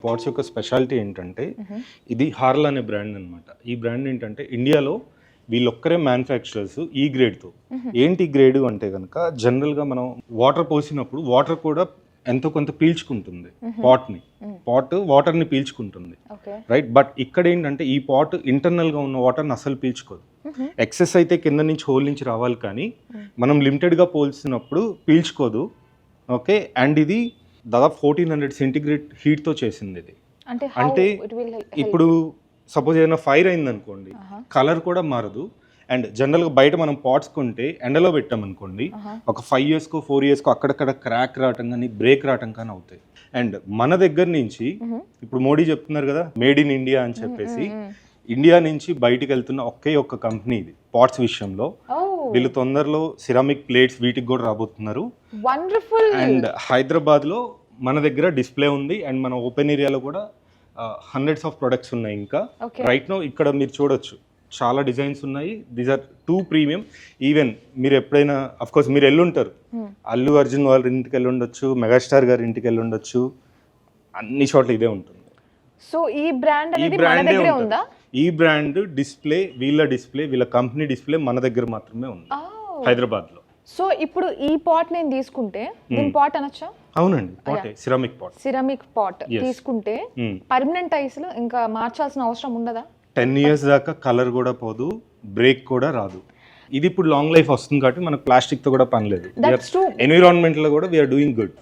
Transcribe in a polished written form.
Pots యొక్క speciality ఏంటంటే ఇది హార్ల్ అనే బ్రాండ్ అన్నమాట. ఈ బ్రాండ్ ఏంటంటే ఇండియాలో వీళ్ళొక్కరే మ్యానుఫ్యాక్చరర్స్ ఈ గ్రేడ్తో. ఏంటి గ్రేడ్ అంటే కనుక జనరల్గా మనం వాటర్ పోసినప్పుడు వాటర్ కూడా ఎంతో కొంత పీల్చుకుంటుంది పాట్ వాటర్ని పీల్చుకుంటుంది, రైట్. బట్ ఇక్కడ ఏంటంటే ఈ పాట్ ఇంటర్నల్గా ఉన్న వాటర్ని అసలు పీల్చుకోదు. ఎక్సెస్ అయితే కింద నుంచి హోల్ నుంచి రావాలి, కానీ మనం లిమిటెడ్గా పోల్చినప్పుడు పీల్చుకోదు. ఓకే, అండ్ ఇది దాదాపు 1400 సెంటిగ్రేడ్ హీట్తో చేసింది ఇది. అంటే ఇప్పుడు సపోజ్ ఏదైనా ఫైర్ అయింది అనుకోండి, కలర్ కూడా మారదు. అండ్ జనరల్గా బయట మనం పాట్స్ కొంటే ఎండలో పెట్టామనుకోండి, ఒక 5 yearsకో 4 yearsకో అక్కడక్కడ క్రాక్ రావటం కానీ బ్రేక్ రావటం కానీ అవుతాయి. అండ్ మన దగ్గర నుంచి ఇప్పుడు మోడీ చెప్తున్నారు కదా మేడ్ ఇన్ ఇండియా అని చెప్పేసి, ఇండియా నుంచి బయటికి వెళ్తున్న ఒక్క కంపెనీ ఇది పాట్స్ విషయంలో. వీళ్ళు తొందరలో సిరామిక్ ప్లేట్స్ వీటికి కూడా రాబోతున్నారు. అండ్ హైదరాబాద్లో మన దగ్గర డిస్ప్లే ఉంది, అండ్ మన ఓపెన్ ఏరియాలో కూడా హండ్రెడ్స్ ఆఫ్ ప్రొడక్ట్స్ ఉన్నాయి. ఇంకా రైట్ నో ఇక్కడ మీరు చూడొచ్చు చాలా డిజైన్స్ ఉన్నాయి. These are too premium. Even మీరు ఎప్పుడైనా అఫ్ కోర్స్ మీరు వెళ్ళుంటారు, అల్లు అర్జున్ వాళ్ళ ఇంటికి వెళ్ళి ఉండొచ్చు, మెగాస్టార్ గారి ఇంటికి వెళ్ళి ఉండొచ్చు, అన్ని చోట్ల ఇదే ఉంటుంది. సో ఈ బ్రాండ్ అనేది మన దగ్గరే ఉందా? ఈ బ్రాండ్ డిస్ప్లే వీళ్ళ కంపెనీ డిస్ప్లే మన దగ్గర మాత్రమే ఉంది హైదరాబాద్ లో. సో ఇప్పుడు ఈ పాట్ నేను తీసుకుంటే దీని పాట్ అనొచ్చా? అవునండి, పాటే, సిరామిక్ పాట్ తీసుకుంటే పర్మనెంట్ టైల్స్ ఇంకా మార్చాల్సిన అవసరం ఉండదా? 10 years దాకా కలర్ కూడా పోదు, బ్రేక్ కూడా రాదు. ఇది ఇప్పుడు లాంగ్ లైఫ్ వస్తుంది కాబట్టి మనకు ప్లాస్టిక్ తో కూడా పని లేదు. ఎన్విరాన్మెంట్ లో కూడా వీఆర్ డూయింగ్ గుడ్.